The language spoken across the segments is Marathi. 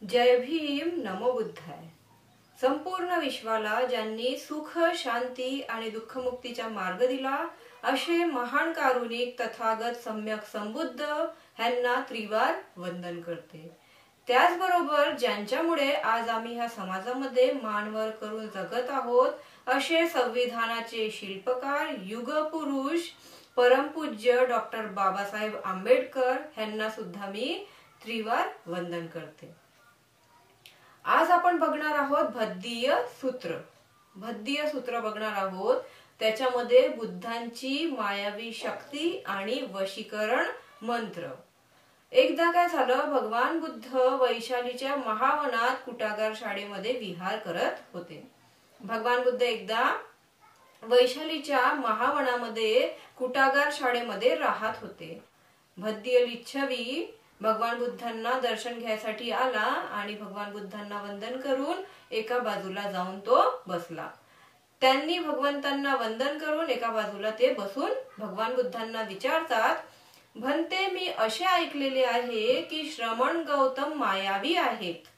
जय भीम, नमो बुद्धाय। संपूर्ण विश्वाला ज्यांनी सुख, शांती आणि दुःखमुक्तीचा मार्ग दिला असे महान कारुणिक तथागत सम्यक संबुद्ध ह्यांना त्रिवार वंदन करते। त्याचबरोबर ज्यांच्यामुळे आज आम्ही ह्या समाजामध्ये मानवर करून जगत आहोत असे संविधानाचे शिल्पकार युगपुरुष परमपूज्य डॉक्टर बाबासाहेब आंबेडकर ह्यांना सुद्धा मी त्रिवार वंदन करते। आज आपण बघणार आहोत भद्दीय सूत्र। भद्दीय सूत्र बघणार आहोत। त्याच्यामध्ये बुद्धांची मायावी शक्ती आणि वशीकरण मंत्र। एकदा काय झालं, भगवान बुद्ध वैशालीच्या महावनात कुटागार शाळेमध्ये विहार करत होते। भगवान बुद्ध एकदा वैशालीच्या महावनामध्ये कुटागार शाळेमध्ये राहत होते। भद्दीय लिच्छवी भगवान बुद्धांना दर्शन घ्यायसाठी आला आणि भगवान बुद्धांना वंदन करून एका बाजूला जाऊन तो बसला। त्यांनी भगवंतांना वंदन करून एका बाजूला ते बसून भगवान बुद्धांना विचारतात, भंते मी असे ऐकलेले आहे की श्रमण गौतम मायावी आहेत,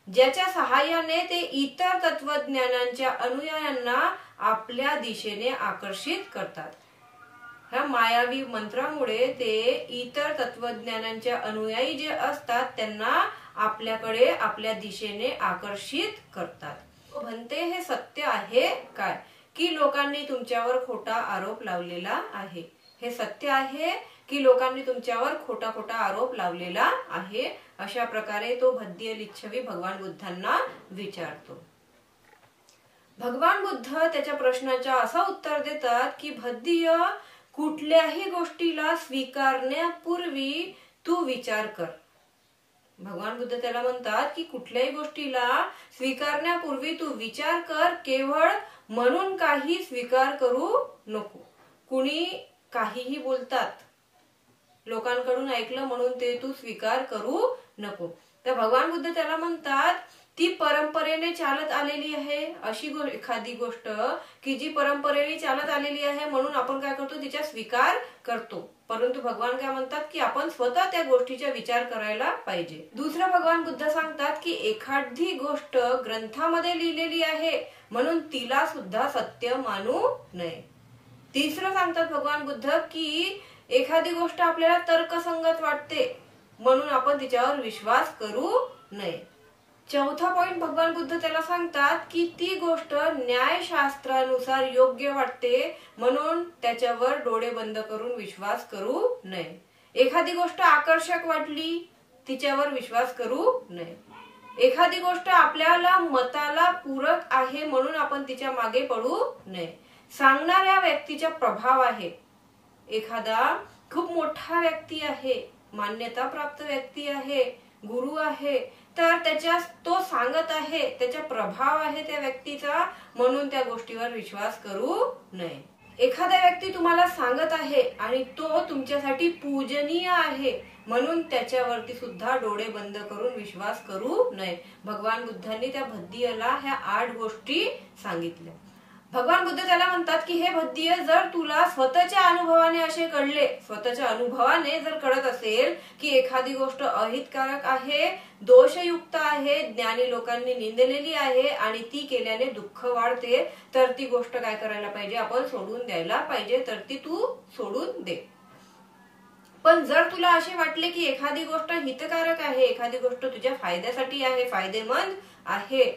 ज्याच्या सहाय्याने ते इतर तत्वज्ञानांच्या अनुयायांना आपल्या दिशेने आकर्षित करतात। ह्या मायावी मंत्रामुळे ते इतर तत्वज्ञानांच्या अनुयायी जे असतात त्यांना आपल्याकडे आपल्या दिशेने आकर्षित करतात। भंते हे सत्य आहे काय की लोकांनी तुमच्यावर खोटा आरोप लावलेला आहे? हे सत्य आहे की लोकांनी तुमच्यावर खोटा खोटा आरोप लावलेला आहे? अशा प्रकारे तो भद्दीय लिच्छवी भगवान बुद्धांना विचारतो। भगवान बुद्ध त्याच्या प्रश्नाच्या असं उत्तर देतात की भद्दीय, कुठल्याही गोष्टीला स्वीकारण्यापूर्वी तू विचार कर। भगवान बुद्ध त्याला म्हणतात की कुठल्याही गोष्टीला स्वीकारण्यापूर्वी तू विचार कर, केवळ म्हणून काही स्वीकार करू नको। कुणी काहीही बोलतात, लोकांकडून ऐकलं म्हणून ते तू स्वीकार करू नको। तर भगवान बुद्ध त्याला म्हणतात ती परंपरेने चालत आलेली आहे, अशी एखादी गोष्ट की जी परंपरेने चालत आलेली आहे म्हणून आपण काय करतो, तिचा स्वीकार करतो। परंतु भगवान काय म्हणतात की आपण स्वतः त्या गोष्टीचा विचार करायला पाहिजे। दुसरं भगवान बुद्ध सांगतात की एखादी गोष्ट ग्रंथामध्ये लिहिलेली आहे म्हणून तिला सुद्धा सत्य मानू नये। तिसरं सांगतात भगवान बुद्ध की एखादी गोष्ट आपल्याला तर्कसंगत वाटते म्हणून आपण तिच्यावर विश्वास करू नये। चौथा पॉइंट भगवान बुद्ध त्याला सांगतात की ती गोष्ट न्यायशास्त्रानुसार योग्य वाटते म्हणून त्याच्यावर डोळे बंद करून विश्वास करू नये। एखादी गोष्ट आकर्षक वाटली, तिच्यावर विश्वास करू नये। एखादी गोष्ट आपल्याला मताला पूरक आहे म्हणून आपण तिच्या मागे पडू नये। सांगणाऱ्या व्यक्तीचा प्रभाव आहे, एखादा खूप मोठा व्यक्ती आहे, मान्यता प्राप्त व्यक्ती आहे, गुरु आहे, तर तो सांगत आहे, त्याचा प्रभाव आहे त्या व्यक्तीचा, म्हणून त्या गोष्टीवर विश्वास करू नये। एखादा व्यक्ती तुम्हाला सांगत आहे आणि तो तुमच्यासाठी पूजनीय आहे म्हणून त्याच्यावरती सुद्धा डोळे बंद करून विश्वास करू नये। भगवान बुद्धांनी त्या भद्दीयला ह्या 8 गोष्टी सांगितल्या। भगवान बुद्ध त्याला म्हणतात की हे भद्दीय, जर तुला स्वतःच्या अनुभवाने असे कळले, स्वतःच्या अनुभवाने जर कळत असेल की एखादी गोष्ट अहितकारक आहे, दोषयुक्त आहे, ज्ञानी लोकांनी निंदलेली आहे आणि ती केल्याने दुःख वाढते, तर ती गोष्ट काय करायला पाहिजे, आपण सोडून द्यायला पाहिजे, तर ती तू सोडून दे। पण जर तुला असे वाटले की एखादी गोष्ट हितकारक आहे, एखादी गोष्ट तुझ्या फायद्यासाठी आहे, फायदेमंद आहे,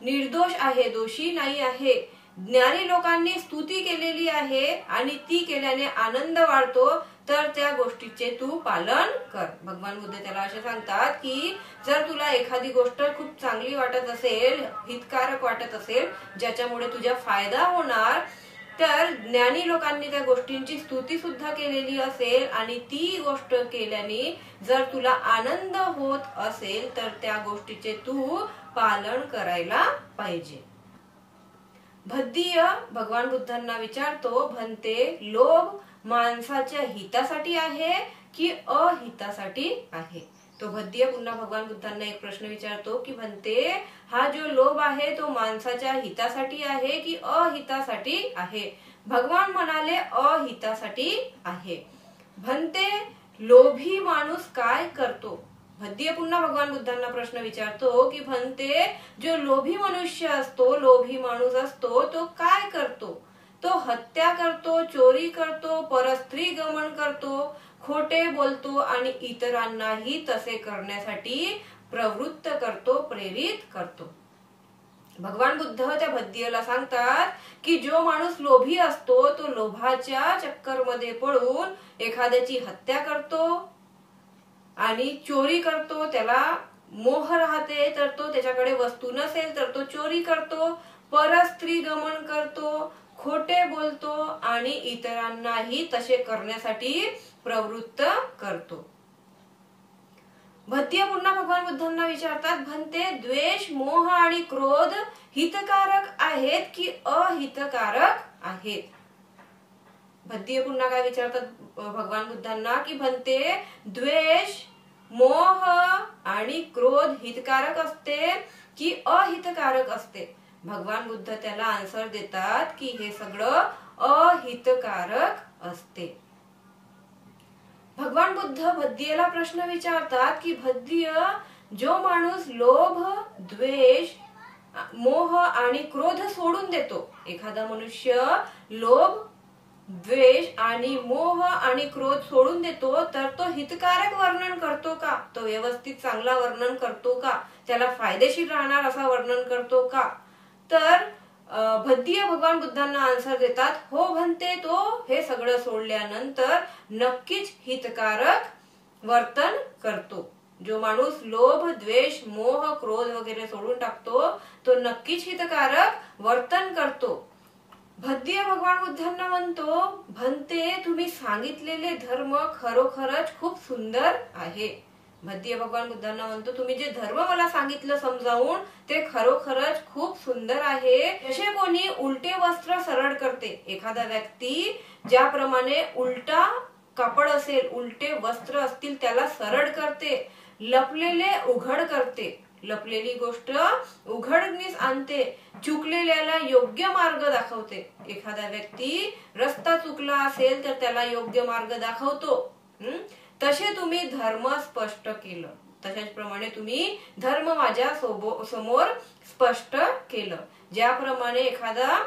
निर्दोष आहे, दोषी नाही आहे, ज्ञानी लोकांनी स्तुती केलेली आहे आणि ती केल्याने आनंद वाढतो, तर त्या गोष्टीचे तू पालन कर। भगवान बुद्ध त्याला असे सांगतात की जर तुला एखादी गोष्ट खूप चांगली वाटत असेल, हितकारक वाटत असेल, ज्याच्यामुळे तुझा फायदा होणार, तर ज्ञानी लोकांनी त्या गोष्टींची स्तुती सुद्धा केलेली असेल आणि ती गोष्ट केल्याने जर तुला आनंद होत असेल तर त्या गोष्टीचे तू पालन करायला पाहिजे। भद्दीय भगवान बुद्धांना विचारतो, भंते, लोभ माणसाच्या हितासाठी आहे की अहितासाठी आहे? तो भद्दीय पुन्हा भगवान बुद्धांना एक प्रश्न विचारतो की भंते, हा जो लोभ आहे तो माणसाच्या हितासाठी आहे की अहितासाठी आहे? भगवान म्हणाले अहितासाठी आहे। भंते, लोभी माणूस काय करतो भद्दिय पुन्हा भगवान बुद्धांना प्रश्न विचारतो की भंते, जो लोभी मनुष्य असतो, लोभी माणूस असतो, तो काय करतो? तो हत्या करतो, चोरी करतो, परस्त्री गमन करतो, खोटे बोलतो आणि इतरांनाही तसे करण्यासाठी प्रवृत्त करतो, प्रेरित करतो. भगवान बुद्ध त्या भद्दियला सांगतात की जो माणूस लोभी असतो तो लोभाच्या चक्करमध्ये पडून एखाद्याची हत्या करतो आणि चोरी करतो, त्याला मोह राहते तर तो त्याच्याकडे वस्तू नसेल तर तो चोरी करतो, परस्त्री गमन करतो, खोटे बोलतो आणि इतरांनाही तसे करण्यासाठी प्रवृत्त करतो. भद्दिय पुन्हा भगवान बुद्धांना विचारतात, भंते, द्वेष, मोह आणि क्रोध हितकारक आहेत की अहितकारक आहेत? भद्दिय पुन्हा काय विचारतात भगवान बुद्धांना की भंते, द्वेष, मोह आणि क्रोध हितकारक असते की अहितकारक असते? भगवान बुद्ध त्याला आन्सर देतात की हे सगळं अहितकारक असते. भगवान बुद्ध भद्दियला प्रश्न विचारतात की भद्दिय, जो माणूस लोभ, द्वेष, मोह आणि क्रोध सोडून देतो, एखादा मनुष्य लोभ, द्वेष आणि मोह आणि क्रोध सोडून देतो तर तो हितकारक वर्णन करतो का? तो व्यवस्थित चांगला वर्णन करतो का? त्याला फायदेशीर राहणार असा वर्णन करतो का? तर भद्दिय भगवान बुद्धांना आन्सर देतात, हो भंते, तो हे सगळं सोडल्यानंतर नक्कीच हितकारक वर्तन करतो. जो माणूस लोभ, द्वेष, मोह, क्रोध वगैरे सोडून टाकतो तो नक्कीच हितकारक वर्तन करतो. भद्दिय भगवान बुद्धांना म्हणतो, भंते, तुम्ही सांगितलेले धर्म खरोखरच खूप सुंदर आहे. भद्दिय भगवान बुद्धांना म्हणतो, तुम्ही जे धर्म मला सांगितलं समजावून ते खरोखरच खूप सुंदर आहे. जसे कोणी उलटे वस्त्र सरळ करते, एखादा व्यक्ती ज्याप्रमाणे उलटा कापड असेल, उलटे वस्त्र असतील त्याला सरळ करते, लपलेले उघड करते, लपलेली गोष्ट उघडकीस आणते, चुकलेल्याला योग्य मार्ग दाखवते. एखादा व्यक्ती रस्ता चुकला असेल तर त्याला योग्य मार्ग दाखवतो. तसे तुम्ही धर्म स्पष्ट केलं, तशाच प्रमाणे तुम्ही धर्म माझ्या समोर स्पष्ट केलं. ज्याप्रमाणे एखादा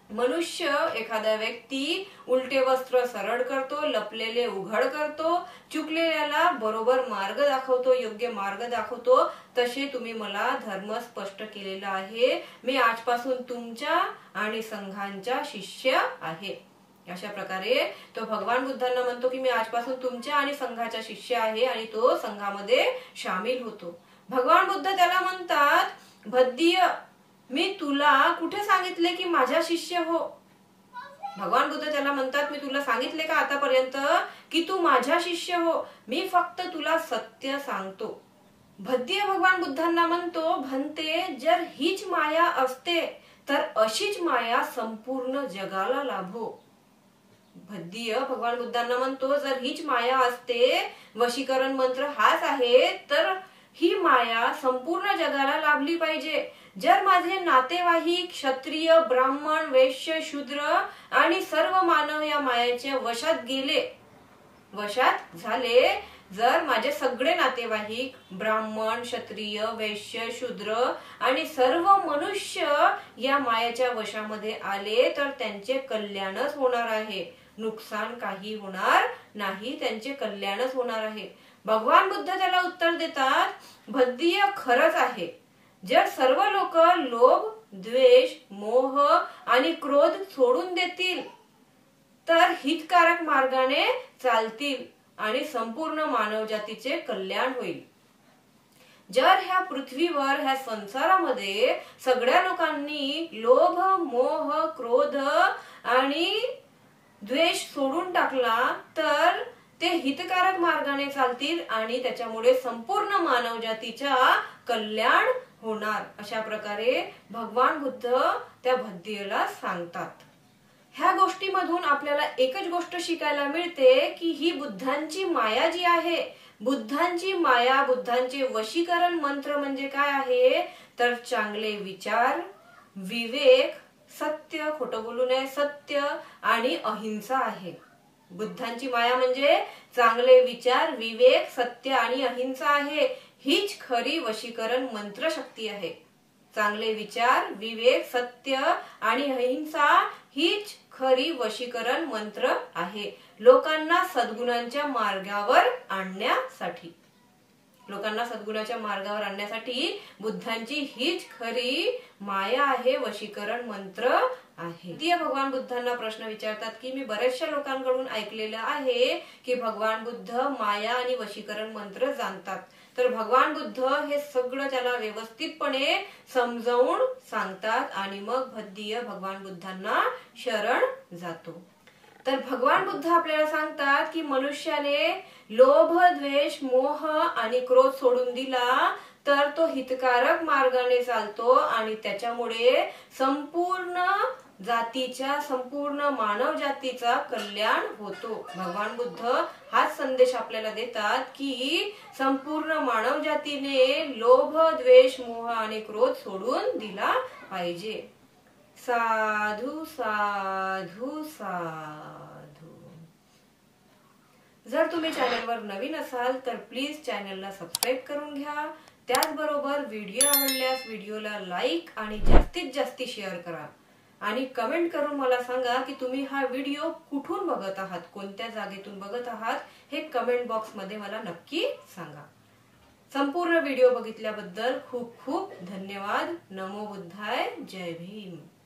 मनुष्य, एखादा व्यक्ती उलटे वस्त्र सरळ करतो, लपलेले उघड करतो, चुकलेल्याला बरोबर मार्ग दाखवतो, योग्य मार्ग दाखवतो, तसे तुम्ही मला धर्म स्पष्ट केलेला आहे. मी आजपासून तुमच्या आणि संघांचा शिष्य आहे. अशा प्रकारे तो भगवान बुद्धांना म्हणतो की मी आजपासून तुमच्या आणि संघाचा शिष्य आहे आणि तो संघामध्ये सामील होतो. भगवान बुद्ध त्याला म्हणतात, भद्दिय, मी तुला कुठे सांगितले की माझा शिष्य हो? भगवान बुद्ध त्याला म्हणतात, मी तुला सांगितले का आतापर्यंत की तू माझा शिष्य हो? मी फक्त तुला सत्य सांगतो. भद्दिय भगवान बुद्धांना म्हणतो, भंते, जर हीच माया असते तर अशीच माया संपूर्ण जगाला लाभो. भद्दिय भगवान बुद्धांना म्हणतो, जर हीच माया असते, वशीकरण मंत्र हाच आहे, तर ही माया संपूर्ण जगाला लाभली पाहिजे. जर माझे नातेवाईक, क्षत्रिय, ब्राह्मण, वैश्य, शूद्र आणि सर्व मानव या मायेच्या वशात झाले, जर माझे सगळे नातेवाईक, ब्राह्मण, क्षत्रिय, वैश्य, शूद्र आणि सर्व मनुष्य या मायेच्या वशामध्ये आले तर त्यांचे कल्याणच होणार आहे, नुकसान काही होणार नाही, त्यांचे कल्याणच होणार आहे. भगवान बुद्ध त्याला उत्तर देतात, भद्दिय, खरंच आहे. जर सर्व लोक लोभ, द्वेष, मोह आणि क्रोध सोडून देतील तर हितकारक मार्गाने चालतील आणि संपूर्ण मानवजातीचे कल्याण होईल. जर ह्या पृथ्वीवर, ह्या संसारामध्ये सगळ्या लोकांनी लोभ, मोह, क्रोध आणि द्वेष सोडून टाकला तर ते हितकारक मार्गाने चालतील आणि त्याच्यामुळे संपूर्ण मानवजातीच्या कल्याण होणार. अशा प्रकारे भगवान बुद्ध त्या भद्दियला सांगतात. ह्या गोष्टीमधून आपल्याला एकच गोष्ट शिकायला मिळते की ही बुद्धांची माया जी आहे, बुद्धांची माया, बुद्धांचे वशीकरण मंत्र म्हणजे काय आहे तर चांगले विचार, विवेक, सत्य, खोटं बोलू नये, सत्य आणि अहिंसा आहे. बुद्धांची माया म्हणजे चांगले विचार, विवेक, सत्य आणि अहिंसा आहे. हीच खरी वशीकरण मंत्र शक्ती आहे. चांगले विचार, विवेक, सत्य आणि अहिंसा हीच खरी वशीकरण मंत्र आहे. लोकांना सद्गुणांच्या मार्गावर आणण्यासाठी बुद्धांची हीच खरी माया आहे, वशीकरण मंत्र आहे. भगवान बुद्धांना प्रश्न विचारतात की मी बऱ्याचशा लोकांकडून ऐकलेलं आहे की भगवान बुद्ध माया आणि वशीकरण मंत्र जाणतात. तर भगवान बुद्ध हे सगळं त्याला व्यवस्थितपणे समजावून सांगतात आणि मग भद्दीय भगवान बुद्धांना शरण जातो. तर भगवान बुद्ध आपल्याला सांगतात की मनुष्याने लोभ, द्वेष, मोह आणि क्रोध सोडून दिला तर तो हितकारक मार्गाने चालतो आणि त्याच्यामुळे संपूर्ण मानव जातीचा कल्याण होतो. भगवान बुद्ध हाच संदेश आपल्याला देतात की संपूर्ण मानव जातीने लोभ, द्वेष, मोह आणि क्रोध सोडून दिला पाहिजे. साधू साधू साधू. जर तुम्ही चॅनलवर नवीन असाल तर प्लीज चॅनलला सबस्क्राईब करून घ्या. त्याचबरोबर व्हिडिओ आवडल्यास व्हिडिओला लाईक आणि जास्तीत जास्त शेअर करा आणि कमेंट करून मला सांगा की तुम्ही हा व्हिडिओ कुठून बघत आहात, कोणत्या जागेतून बघत आहात हे कमेंट बॉक्स मध्ये मला नक्की सांगा. संपूर्ण व्हिडिओ बघितल्याबद्दल खूप खूप धन्यवाद. नमो बुद्धाय. जय भीम.